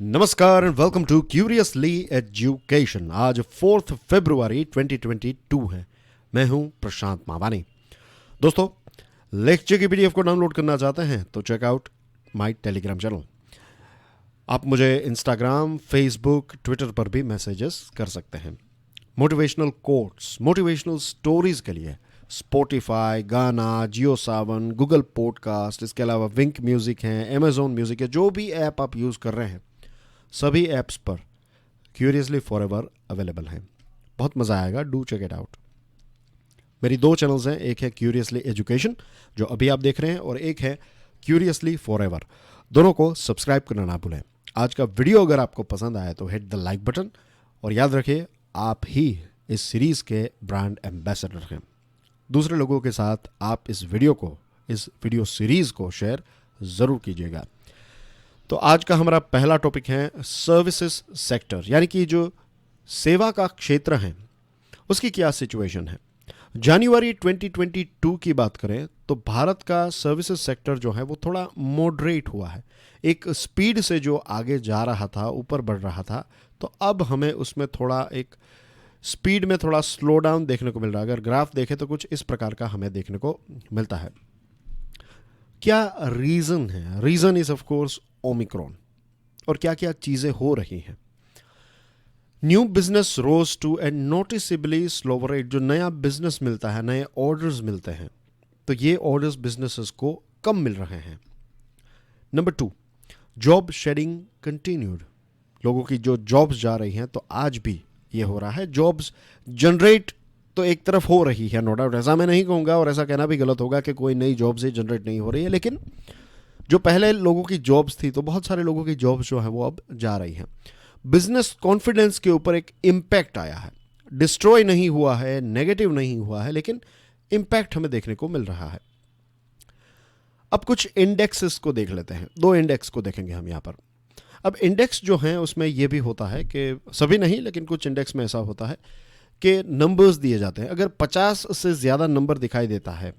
नमस्कार and welcome to Curiously Education. आज 4 फरवरी 2022 है। मैं हूं प्रशांत मावानी। दोस्तों, लेक्चर की पीडीएफ को डाउनलोड करना चाहते हैं तो check out my Telegram channel. आप मुझे इंस्टाग्राम, फेसबुक, ट्विटर पर भी मैसेजेस कर सकते हैं। मोटिवेशनल कोट्स, मोटिवेशनल स्टोरीज के लिए स्पॉटिफाई, गाना, जियो सावन, गूगल पॉडकास्ट, इसके अलावा विंक म्यूजिक है, अमेजोन म्यूजिक है, जो भी ऐप आप यूज़ कर रहे हैं सभी ऐप्स पर क्यूरियसली फॉरएवर अवेलेबल हैं। बहुत मज़ा आएगा, डू चेक इट आउट। मेरी 2 चैनल्स हैं, एक है क्यूरियसली एजुकेशन जो अभी आप देख रहे हैं और एक है क्यूरियसली फॉरएवर। दोनों को सब्सक्राइब करना ना भूलें। आज का वीडियो अगर आपको पसंद आया तो हिट द लाइक बटन और याद रखिए आप ही इस सीरीज़ के ब्रांड एम्बेसडर हैं। दूसरे लोगों के साथ आप इस वीडियो सीरीज़ को शेयर ज़रूर कीजिएगा। तो आज का हमारा पहला टॉपिक है सर्विसेज सेक्टर, यानी कि जो सेवा का क्षेत्र है उसकी क्या सिचुएशन है। जनवरी 2022 की बात करें तो भारत का सर्विसेज सेक्टर जो है वो थोड़ा मॉडरेट हुआ है। एक स्पीड से जो आगे जा रहा था, ऊपर बढ़ रहा था, तो अब हमें उसमें थोड़ा एक स्पीड में थोड़ा स्लो डाउन देखने को मिल रहा है। अगर ग्राफ देखें तो कुछ इस प्रकार का हमें देखने को मिलता है। क्या रीज़न है? Reason is of course Omicron. और क्या क्या चीज़ें हो रही हैं। New business rose to and noticeably slower rate. जो नया बिजनेस मिलता है, नए ऑर्डर्स मिलते हैं, तो ये ऑर्डर्स बिजनेसेस को कम मिल रहे हैं। Number 2, job shedding continued. लोगों की जो जॉब्स जा रही हैं तो आज भी ये हो रहा है। जॉब्स जनरेट तो एक तरफ हो रही है, नो डाउट। ऐसा मैं नहीं कहूँगा और ऐसा कहना भी गलत होगा कि कोई नई जॉब्स ही जनरेट नहीं हो रही है, लेकिन जो पहले लोगों की जॉब्स थी तो बहुत सारे लोगों की जॉब्स जो है वो अब जा रही हैं। बिजनेस कॉन्फिडेंस के ऊपर एक इम्पैक्ट आया है। डिस्ट्रॉय नहीं हुआ है, नेगेटिव नहीं हुआ है, लेकिन इम्पैक्ट हमें देखने को मिल रहा है। अब कुछ इंडेक्सेस को देख लेते हैं। 2 इंडेक्स को देखेंगे हम यहाँ पर। अब इंडेक्स जो हैं उसमें यह भी होता है कि सभी नहीं, लेकिन कुछ इंडेक्स में ऐसा होता है कि नंबर्स दिए जाते हैं। अगर 50 से ज़्यादा नंबर दिखाई देता है,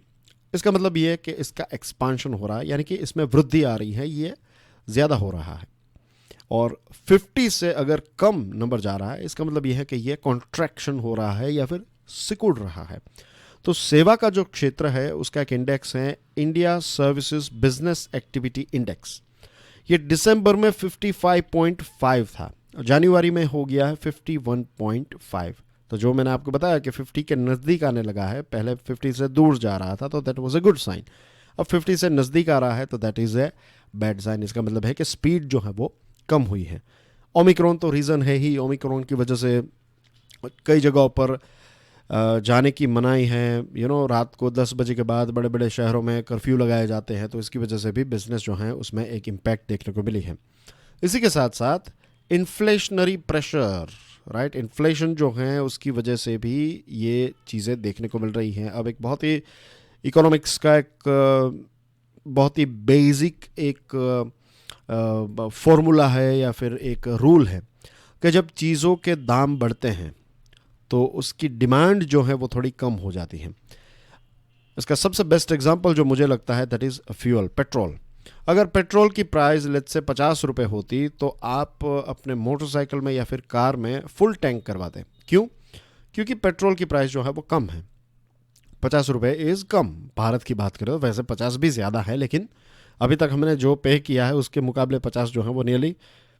इसका मतलब ये है कि इसका एक्सपांशन हो रहा है, यानी कि इसमें वृद्धि आ रही है, ये ज़्यादा हो रहा है। और 50 से अगर कम नंबर जा रहा है, इसका मतलब ये है कि ये कॉन्ट्रैक्शन हो रहा है या फिर सिकुड़ रहा है। तो सेवा का जो क्षेत्र है उसका एक इंडेक्स है India services business activity index. ये दिसंबर में 55.5 था, जनवरी में हो गया है 51.5। तो जो मैंने आपको बताया कि 50 के नज़दीक आने लगा है, पहले 50 से दूर जा रहा था तो that was a good sign. अब 50 से नज़दीक आ रहा है तो that is a bad sign. इसका मतलब है कि स्पीड जो है वो कम हुई है। ओमिक्रॉन तो रीज़न है ही। ओमिक्रॉन की वजह से कई जगहों पर जाने की मनाही है। रात को 10 बजे के बाद बड़े बड़े शहरों में कर्फ्यू लगाए जाते हैं, तो इसकी वजह से भी बिजनेस जो है उसमें एक इम्पैक्ट देखने को मिली है। इसी के साथ साथ इन्फ्लेशनरी प्रेशर, राइट, इन्फ्लेशन जो है उसकी वजह से भी ये चीज़ें देखने को मिल रही हैं। अब एक बहुत ही इकोनॉमिक्स का एक बहुत ही बेसिक एक फॉर्मूला है या फिर एक रूल है कि जब चीज़ों के दाम बढ़ते हैं तो उसकी डिमांड जो है वो थोड़ी कम हो जाती है। इसका सबसे बेस्ट एग्जांपल जो मुझे लगता है दैट इज़ फ्यूल, पेट्रोल। अगर पेट्रोल की प्राइस लेट्स से 50 रुपये होती तो आप अपने मोटरसाइकिल में या फिर कार में फुल टैंक करवाते। क्यों? क्योंकि पेट्रोल की प्राइस जो है वो कम है। 50 रुपये इज़ कम। भारत की बात करें तो वैसे 50 भी ज़्यादा है, लेकिन अभी तक हमने जो पे किया है उसके मुकाबले 50 जो है वो नियरली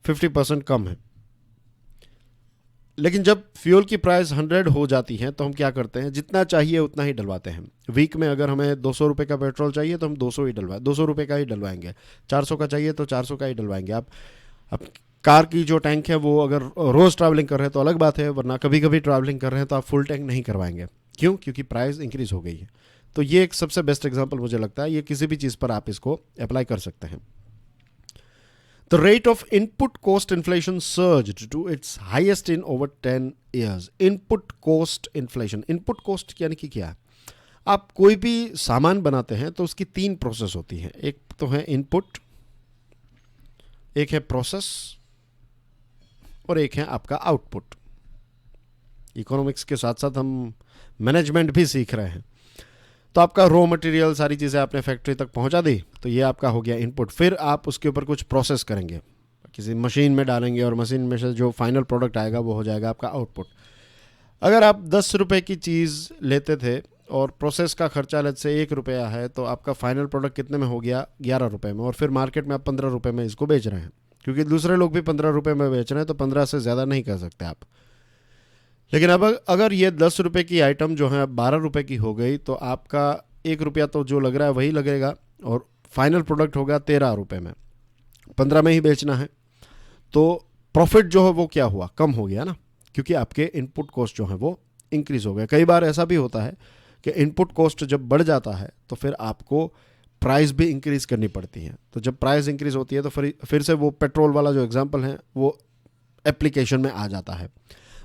50% कम है। लेकिन जब फ्यूल की प्राइस 100 हो जाती है तो हम क्या करते हैं, जितना चाहिए उतना ही डलवाते हैं। वीक में अगर हमें 200 रुपये का पेट्रोल चाहिए तो हम 200 रुपये का ही डलवाएंगे। 400 का चाहिए तो 400 का ही डलवाएंगे। अब कार की जो टैंक है वो अगर रोज़ ट्रैवलिंग कर रहे हैं तो अलग बात है, वरना कभी कभी ट्रैवलिंग कर रहे हैं तो आप फुल टैंक नहीं करवाएंगे। क्यों? क्योंकि प्राइस इंक्रीज़ हो गई है। तो ये एक सबसे बेस्ट एग्जाम्पल मुझे लगता है। ये किसी भी चीज़ पर आप इसको अप्लाई कर सकते हैं। The rate of input cost inflation surged to its highest in over 10 years. Input cost inflation. Input cost यानी कि क्या है? आप कोई भी सामान बनाते हैं तो उसकी 3 प्रोसेस होती हैं। एक तो है इनपुट, एक है प्रोसेस और एक है आपका आउटपुट। इकोनॉमिक्स के साथ साथ हम मैनेजमेंट भी सीख रहे हैं। तो आपका रॉ मटेरियल सारी चीज़ें आपने फैक्ट्री तक पहुंचा दी, तो ये आपका हो गया इनपुट। फिर आप उसके ऊपर कुछ प्रोसेस करेंगे, किसी मशीन में डालेंगे और मशीन में से जो फाइनल प्रोडक्ट आएगा वो हो जाएगा आपका आउटपुट। अगर आप 10 रुपये की चीज़ लेते थे और प्रोसेस का खर्चा लेते से 1 रुपया है, तो आपका फाइनल प्रोडक्ट कितने में हो गया? 11 रुपये में। और फिर मार्केट में आप 15 रुपये में इसको बेच रहे हैं, क्योंकि दूसरे लोग भी 15 रुपये में बेच रहे हैं, तो 15 से ज़्यादा नहीं कर सकते आप। लेकिन अब अगर ये 10 रुपये की आइटम जो है अब 12 रुपये की हो गई, तो आपका 1 रुपया तो जो लग रहा है वही लगेगा, और फाइनल प्रोडक्ट होगा 13 रुपये में। 15 में ही बेचना है, तो प्रॉफिट जो है वो क्या हुआ? कम हो गया ना, क्योंकि आपके इनपुट कॉस्ट जो है वो इंक्रीज़ हो गया। कई बार ऐसा भी होता है कि इनपुट कॉस्ट जब बढ़ जाता है तो फिर आपको प्राइस भी इंक्रीज़ करनी पड़ती है। तो जब प्राइस इंक्रीज़ होती है तो फिर से वो पेट्रोल वाला जो एग्जांपल है वो एप्लीकेशन में आ जाता है।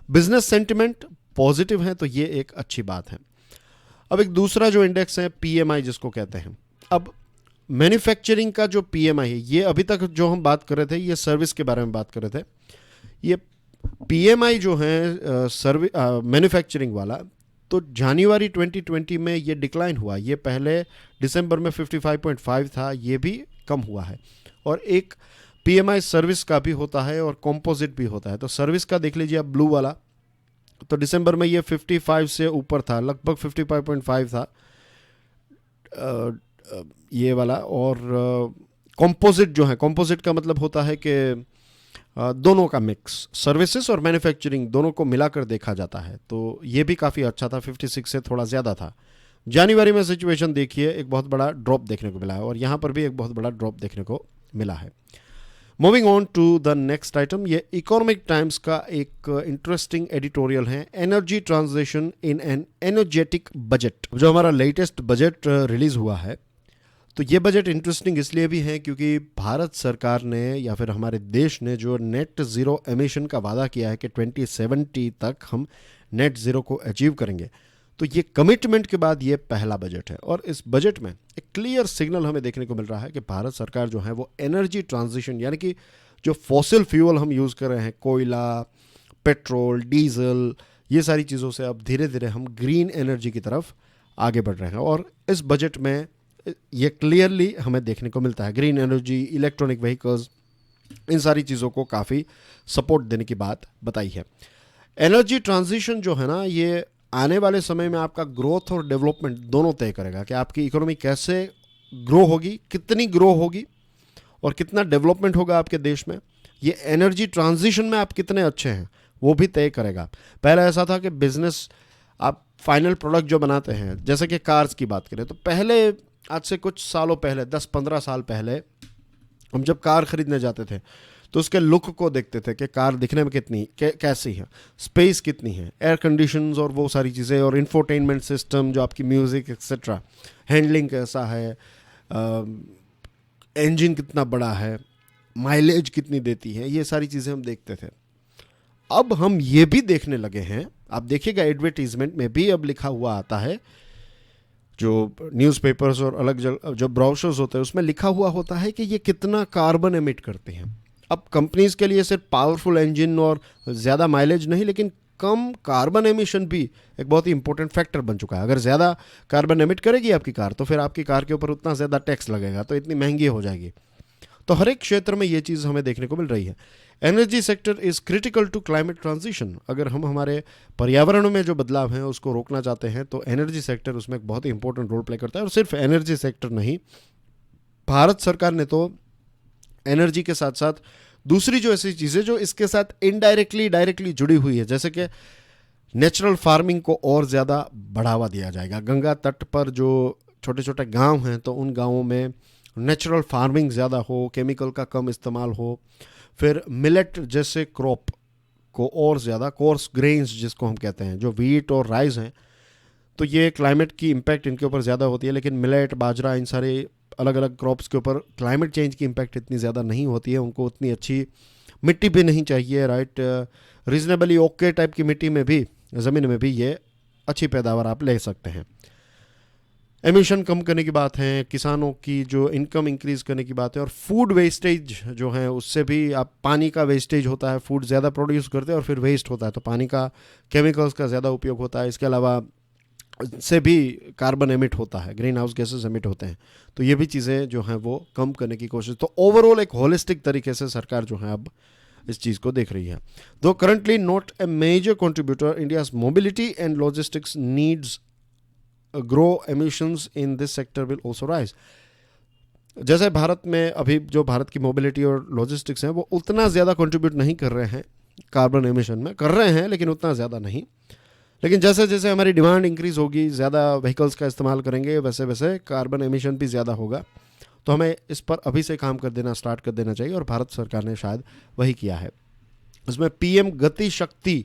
बिजनेस सेंटिमेंट पॉजिटिव है, तो ये एक अच्छी बात है। अब एक दूसरा जो इंडेक्स है PMI जिसको कहते हैं। अब मैन्युफैक्चरिंग का जो PMI है, ये अभी तक जो हम बात कर रहे थे ये सर्विस के बारे में बात कर रहे थे। ये PMI जो है मैन्युफैक्चरिंग वाला, तो जनवरी 2020 में ये डिक्लाइन हुआ। ये पहले दिसंबर में 55.5 था, ये भी कम हुआ है। और एक PMI सर्विस का भी होता है और कंपोजिट भी होता है। तो सर्विस का देख लीजिए आप, ब्लू वाला, तो दिसंबर में ये 55 से ऊपर था, लगभग 55.5 था ये वाला। और कंपोजिट जो है, कंपोजिट का मतलब होता है कि दोनों का मिक्स, सर्विसेज और मैन्युफैक्चरिंग दोनों को मिलाकर देखा जाता है। तो ये भी काफ़ी अच्छा था, 56 से थोड़ा ज़्यादा था। जनवरी में सिचुएशन देखिए, एक बहुत बड़ा ड्रॉप देखने को मिला है, और यहाँ पर भी एक बहुत बड़ा ड्रॉप देखने को मिला है। Moving on to the next item, ये इकोनॉमिक टाइम्स का एक इंटरेस्टिंग एडिटोरियल है, energy transition in an energetic budget. जो हमारा लेटेस्ट बजट रिलीज़ हुआ है, तो ये बजट इंटरेस्टिंग इसलिए भी है क्योंकि भारत सरकार ने या फिर हमारे देश ने जो नेट ज़ीरो एमिशन का वादा किया है कि 2070 तक हम नेट ज़ीरो को अचीव करेंगे, तो ये कमिटमेंट के बाद ये पहला बजट है। और इस बजट में एक क्लियर सिग्नल हमें देखने को मिल रहा है कि भारत सरकार जो है वो एनर्जी ट्रांजिशन, यानी कि जो फॉसिल फ्यूल हम यूज़ कर रहे हैं, कोयला, पेट्रोल, डीजल, ये सारी चीज़ों से अब धीरे धीरे हम ग्रीन एनर्जी की तरफ आगे बढ़ रहे हैं। और इस बजट में ये क्लियरली हमें देखने को मिलता है। ग्रीन एनर्जी, इलेक्ट्रॉनिक व्हीकल्स, इन सारी चीज़ों को काफ़ी सपोर्ट देने की बात बताई है। एनर्जी ट्रांजिशन जो है ना, ये आने वाले समय में आपका ग्रोथ और डेवलपमेंट दोनों तय करेगा कि आपकी इकोनॉमी कैसे ग्रो होगी, कितनी ग्रो होगी और कितना डेवलपमेंट होगा आपके देश में। ये एनर्जी ट्रांजिशन में आप कितने अच्छे हैं वो भी तय करेगा। पहले ऐसा था कि बिजनेस, आप फाइनल प्रोडक्ट जो बनाते हैं, जैसे कि कार्स की बात करें, तो पहले आज से कुछ सालों पहले, 10-15 साल पहले, हम जब कार खरीदने जाते थे तो उसके लुक को देखते थे कि कार दिखने में कितनी कैसी है, स्पेस कितनी है, एयर कंडीशंस और वो सारी चीज़ें, और इंफोटेनमेंट सिस्टम जो आपकी म्यूज़िक एक्सेट्रा, हैंडलिंग कैसा है, इंजन कितना बड़ा है, माइलेज कितनी देती है, ये सारी चीज़ें हम देखते थे। अब हम ये भी देखने लगे हैं, आप देखिएगा एडवर्टीजमेंट में भी अब लिखा हुआ आता है, जो न्यूज़पेपर्स और अलग जो ब्राउशर्स होते हैं उसमें लिखा हुआ होता है कि ये कितना कार्बन एमिट करते हैं। अब कंपनीज के लिए सिर्फ पावरफुल इंजन और ज़्यादा माइलेज नहीं, लेकिन कम कार्बन एमिशन भी एक बहुत ही इंपॉर्टेंट फैक्टर बन चुका है। अगर ज़्यादा कार्बन एमिट करेगी आपकी कार, तो फिर आपकी कार के ऊपर उतना ज़्यादा टैक्स लगेगा, तो इतनी महंगी हो जाएगी। तो हर एक क्षेत्र में ये चीज़ हमें देखने को मिल रही है। Energy sector is critical to climate transition. अगर हम हमारे पर्यावरण में जो बदलाव हैं उसको रोकना चाहते हैं, तो एनर्जी सेक्टर उसमें एक बहुत ही इंपॉर्टेंट रोल प्ले करता है। और सिर्फ एनर्जी सेक्टर नहीं, भारत सरकार ने तो एनर्जी के साथ साथ दूसरी जो ऐसी चीज़ें जो इसके साथ इनडायरेक्टली डायरेक्टली जुड़ी हुई है, जैसे कि नेचुरल फार्मिंग को और ज़्यादा बढ़ावा दिया जाएगा। गंगा तट पर जो छोटे छोटे गांव हैं, तो उन गांवों में नेचुरल फार्मिंग ज़्यादा हो, केमिकल का कम इस्तेमाल हो। फिर मिलेट जैसे क्रॉप को और ज़्यादा, कोर्स ग्रेन्स जिसको हम कहते हैं, जो वीट और राइस हैं, तो ये क्लाइमेट की इम्पैक्ट इनके ऊपर ज़्यादा होती है। लेकिन मिलेट, बाजरा, इन सारे अलग अलग क्रॉप्स के ऊपर क्लाइमेट चेंज की इम्पैक्ट इतनी ज़्यादा नहीं होती है। उनको उतनी अच्छी मिट्टी भी नहीं चाहिए, राइट। रीजनेबली ओके टाइप की मिट्टी में भी, ज़मीन में भी ये अच्छी पैदावार आप ले सकते हैं। एमिशन कम करने की बात है, किसानों की जो इनकम इंक्रीज़ करने की बात है, और फूड वेस्टेज जो है उससे भी, आप पानी का वेस्टेज होता है, फूड ज़्यादा प्रोड्यूस करते हैं और फिर वेस्ट होता है, तो पानी का, केमिकल्स का ज़्यादा उपयोग होता है। इसके अलावा से भी कार्बन एमिट होता है, ग्रीन हाउस गैसेस एमिट होते हैं। तो ये भी चीज़ें जो हैं वो कम करने की कोशिश, तो ओवरऑल एक होलिस्टिक तरीके से सरकार जो है अब इस चीज़ को देख रही है। Though currently not a major contributor, India's mobility and logistics needs grow, emissions in this sector will also rise. जैसे भारत में अभी जो भारत की मोबिलिटी और लॉजिस्टिक्स हैं वो उतना ज़्यादा कंट्रीब्यूट नहीं कर रहे हैं कार्बन एमिशन में, कर रहे हैं लेकिन उतना ज़्यादा नहीं। लेकिन जैसे जैसे हमारी डिमांड इंक्रीज़ होगी, ज़्यादा व्हीकल्स का इस्तेमाल करेंगे, वैसे वैसे कार्बन एमिशन भी ज़्यादा होगा। तो हमें इस पर अभी से काम कर देना, स्टार्ट कर देना चाहिए, और भारत सरकार ने शायद वही किया है। इसमें पीएम गति शक्ति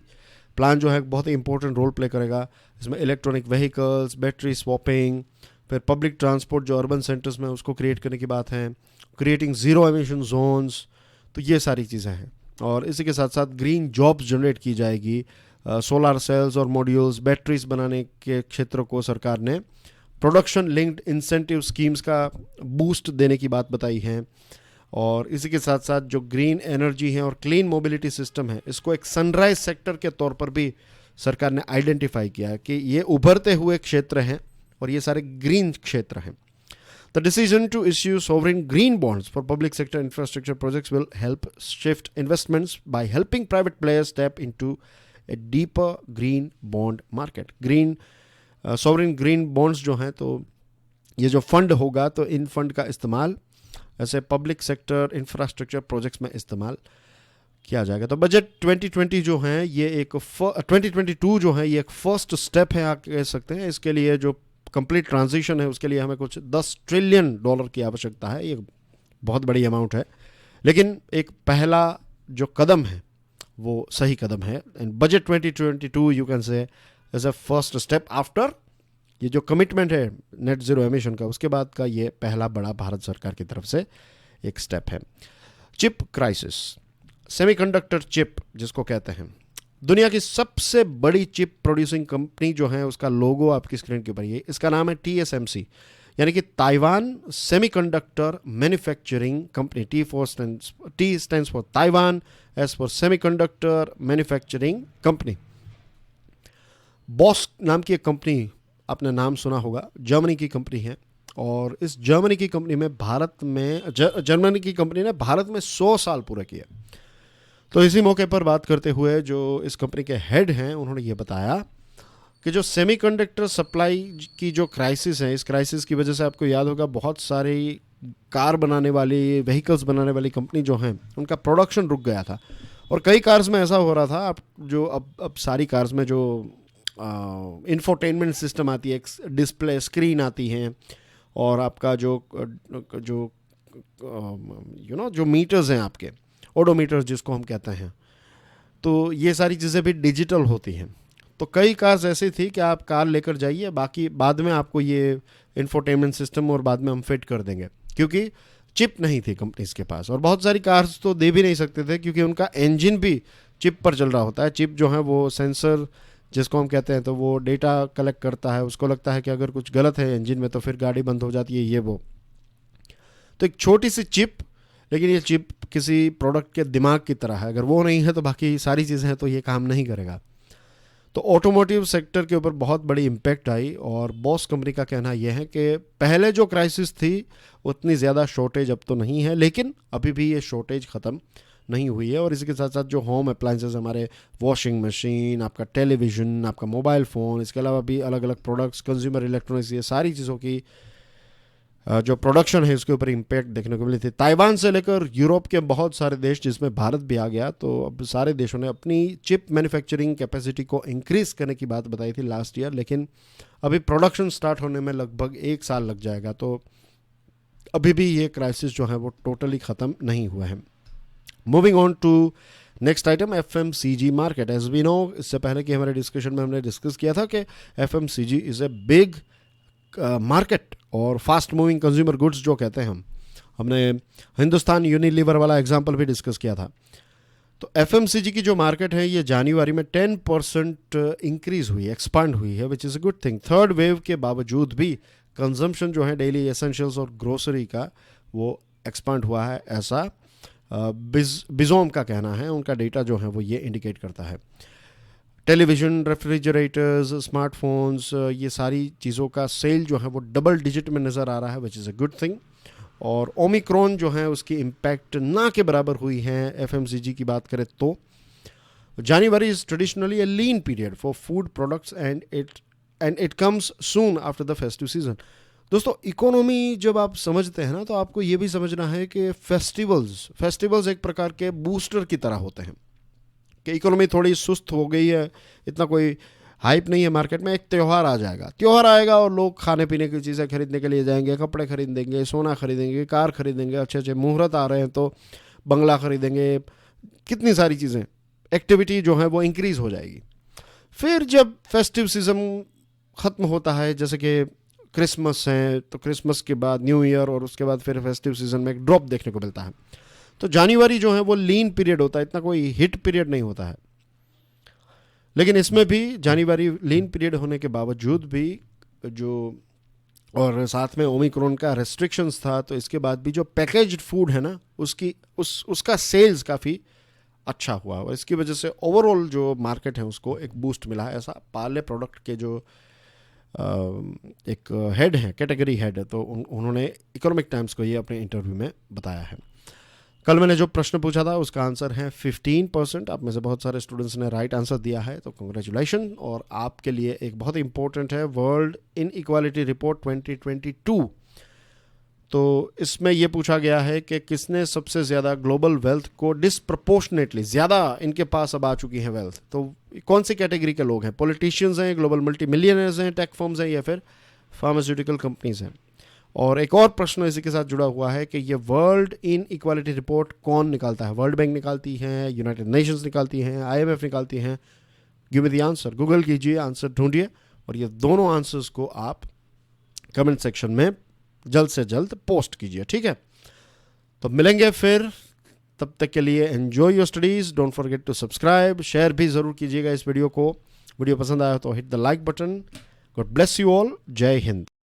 प्लान जो है बहुत ही इंपॉर्टेंट रोल प्ले करेगा। इसमें इलेक्ट्रॉनिक व्हीकल्स, बैटरी स्वैपिंग, फिर पब्लिक ट्रांसपोर्ट जो अर्बन सेंटर्स में उसको क्रिएट करने की बात है, क्रिएटिंग ज़ीरो एमिशन जोन्स, तो ये सारी चीज़ें हैं। और इसी के साथ साथ ग्रीन जॉब्स जनरेट की जाएगी, सोलर सेल्स और मॉड्यूल्स, बैटरीज बनाने के क्षेत्र को सरकार ने प्रोडक्शन लिंक्ड इंसेंटिव स्कीम्स का बूस्ट देने की बात बताई है। और इसी के साथ साथ जो ग्रीन एनर्जी है और क्लीन मोबिलिटी सिस्टम है, इसको एक सनराइज सेक्टर के तौर पर भी सरकार ने आइडेंटिफाई किया है कि ये उभरते हुए क्षेत्र हैं और ये सारे ग्रीन क्षेत्र हैं। The decision to issue sovereign green bonds for public sector infrastructure projects will help shift investments by helping private players step into a deeper green bond market. Green sovereign green bonds जो हैं, तो ये जो fund होगा तो इन fund का इस्तेमाल ऐसे पब्लिक सेक्टर इंफ्रास्ट्रक्चर प्रोजेक्ट्स में इस्तेमाल किया जाएगा। तो बजट 2020 जो है ये एक 2022 जो है ये एक फर्स्ट स्टेप है, आप कह सकते हैं। इसके लिए जो कंप्लीट ट्रांजिशन है उसके लिए हमें कुछ $10 ट्रिलियन की आवश्यकता है। ये बहुत बड़ी अमाउंट है, लेकिन एक पहला जो कदम है वो सही कदम है। And budget 2022 you can say as a first step after ये जो कमिटमेंट है नेट ज़ीरो एमिशन का, उसके बाद का ये पहला बड़ा भारत सरकार की तरफ से एक स्टेप है। चिप क्राइसिस, सेमीकंडक्टर चिप जिसको कहते हैं, दुनिया की सबसे बड़ी चिप प्रोड्यूसिंग कंपनी जो है उसका लोगो आपकी स्क्रीन के ऊपर ये, इसका नाम है TSMC, यानी कि Taiwan semiconductor manufacturing company. T stands for Taiwan, S for semiconductor manufacturing company. Boss नाम की एक कंपनी, आपने नाम सुना होगा, जर्मनी की कंपनी है। और इस जर्मनी की कंपनी में जर्मनी की कंपनी ने भारत में 100 साल पूरा किया। तो इसी मौके पर बात करते हुए जो इस कंपनी के हेड हैं उन्होंने ये बताया कि जो सेमीकंडक्टर सप्लाई की जो क्राइसिस है, इस क्राइसिस की वजह से आपको याद होगा बहुत सारी कार बनाने वाली, व्हीकल्स बनाने वाली कंपनी जो हैं उनका प्रोडक्शन रुक गया था। और कई कार्स में ऐसा हो रहा था, अब सारी कार्स में जो इंफोटेनमेंट सिस्टम आती है, डिस्प्ले स्क्रीन आती हैं, और आपका जो जो मीटर्स हैं आपके, ओडोमीटर्स जिसको हम कहते हैं, तो ये सारी चीज़ें भी डिजिटल होती हैं। तो कई कार्स ऐसी थी कि आप कार लेकर जाइए, बाकी बाद में आपको ये इंफोटेनमेंट सिस्टम और बाद में हम फिट कर देंगे, क्योंकि चिप नहीं थी कंपनीज के पास। और बहुत सारी कार्स तो दे भी नहीं सकते थे क्योंकि उनका इंजन भी चिप पर चल रहा होता है। चिप जो है वो सेंसर जिसको हम कहते हैं, तो वो डेटा कलेक्ट करता है, उसको लगता है कि अगर कुछ गलत है इंजन में तो फिर गाड़ी बंद हो जाती है, ये वो। तो एक छोटी सी चिप, लेकिन ये चिप किसी प्रोडक्ट के दिमाग की तरह है, अगर वो नहीं है तो बाकी सारी चीज़ें हैं तो ये काम नहीं करेगा। तो ऑटोमोटिव सेक्टर के ऊपर बहुत बड़ी इम्पैक्ट आई। और बॉस कंपनी का कहना यह है कि पहले जो क्राइसिस थी उतनी ज़्यादा शॉर्टेज अब तो नहीं है, लेकिन अभी भी ये शॉर्टेज ख़त्म नहीं हुई है। और इसी के साथ साथ जो होम अप्लाइंसेस, हमारे वॉशिंग मशीन, आपका टेलीविज़न, आपका मोबाइल फ़ोन, इसके अलावा भी अलग अलग प्रोडक्ट्स, कंज्यूमर इलेक्ट्रॉनिक्स, ये सारी चीज़ों की जो प्रोडक्शन है उसके ऊपर इम्पैक्ट देखने को मिली थी। ताइवान से लेकर यूरोप के बहुत सारे देश, जिसमें भारत भी आ गया, तो अब सारे देशों ने अपनी चिप मैन्युफैक्चरिंग कैपेसिटी को इंक्रीज़ करने की बात बताई थी लास्ट ईयर, लेकिन अभी प्रोडक्शन स्टार्ट होने में लगभग 1 साल लग जाएगा। तो अभी भी ये क्राइसिस जो है वो टोटली ख़त्म नहीं हुआ है। Moving on to next item, FMCG market. As we know, इससे पहले कि हमारे डिस्कशन में हमने डिस्कस किया था कि FMCG is a big market और फास्ट मूविंग कंज्यूमर गुड्स जो कहते हैं हमने हिंदुस्तान यूनिलीवर वाला एग्जांपल भी डिस्कस किया था। तो FMCG की जो मार्केट है ये जनवरी में 10% इंक्रीज़ हुई, एक्सपांड हुई है, which is a good thing. Third wave के बावजूद भी कंजम्पशन जो है डेली एसेंशियल्स और ग्रोसरी का वो एक्सपांड हुआ है, ऐसा बिजोम का कहना है। उनका डेटा जो है वो ये इंडिकेट करता है। टेलीविज़न, रेफ्रिजरेटर्स, स्मार्टफोन्स, ये सारी चीज़ों का सेल जो है वो डबल डिजिट में नज़र आ रहा है, which is a good thing. और ओमिक्रॉन जो है उसकी इम्पैक्ट ना के बराबर हुई है एफएमसीजी की बात करें तो। January is traditionally a lean period for food products and it comes soon after the festive season. दोस्तों इकोनॉमी जब आप समझते हैं ना तो आपको ये भी समझना है कि फेस्टिवल्स एक प्रकार के बूस्टर की तरह होते हैं कि इकोनॉमी थोड़ी सुस्त हो गई है, इतना कोई हाइप नहीं है मार्केट में, एक त्यौहार आ जाएगा, त्यौहार आएगा और लोग खाने पीने की चीज़ें खरीदने के लिए जाएंगे, कपड़े खरीदेंगे, सोना खरीदेंगे, कार खरीदेंगे, अच्छे अच्छे मुहूर्त आ रहे हैं तो बंगला खरीदेंगे, कितनी सारी चीज़ें, एक्टिविटी जो है वो इंक्रीज़ हो जाएगी। फिर जब फेस्टिव सीज़न ख़त्म होता है, जैसे कि क्रिसमस है, तो क्रिसमस के बाद न्यू ईयर और उसके बाद फिर फेस्टिव सीज़न में एक ड्रॉप देखने को मिलता है। तो जनवरी जो है वो लीन पीरियड होता है, इतना कोई हिट पीरियड नहीं होता है। लेकिन इसमें भी जनवरी लीन पीरियड होने के बावजूद भी जो, और साथ में ओमिक्रॉन का रेस्ट्रिक्शंस था, तो इसके बाद भी जो पैकेज्ड फूड है ना उसका सेल्स काफ़ी अच्छा हुआ और इसकी वजह से ओवरऑल जो मार्केट है उसको एक बूस्ट मिला है। ऐसा पार्ले प्रोडक्ट के जो एक हेड हैं, कैटेगरी हेड है, तो उन्होंने इकोनॉमिक टाइम्स को ये अपने इंटरव्यू में बताया है। कल मैंने जो प्रश्न पूछा था उसका आंसर है 15%। आप में से बहुत सारे स्टूडेंट्स ने राइट आंसर दिया है, तो कंग्रेचुलेशन। और आपके लिए एक बहुत इंपॉर्टेंट है वर्ल्ड इनइक्वालिटी रिपोर्ट 2022। तो इसमें यह पूछा गया है कि किसने सबसे ज़्यादा ग्लोबल वेल्थ को डिसप्रपोर्शनेटली ज़्यादा इनके पास अब आ चुकी है वेल्थ, तो कौन सी कैटेगरी के लोग हैं? पॉलिटिशियंस हैं, ग्लोबल मल्टी मिलियनर्स हैं, टेक फर्म्स हैं, या फिर फार्मास्यूटिकल कंपनीज हैं? और एक और प्रश्न इसी के साथ जुड़ा हुआ है कि ये वर्ल्ड इन इक्वालिटी रिपोर्ट कौन निकालता है? वर्ल्ड बैंक निकालती है, यूनाइटेड नेशंस निकालती हैं, IMF निकालती हैं? Give me the answer, Google कीजिए, आंसर ढूंढिए और ये दोनों आंसर्स को आप कमेंट सेक्शन में जल्द से जल्द पोस्ट कीजिए, ठीक है? तो मिलेंगे फिर, तब तक के लिए enjoy your studies, don't forget to subscribe, share भी ज़रूर कीजिएगा इस वीडियो को। वीडियो पसंद आया तो hit the like button. God bless you all, जय हिंद।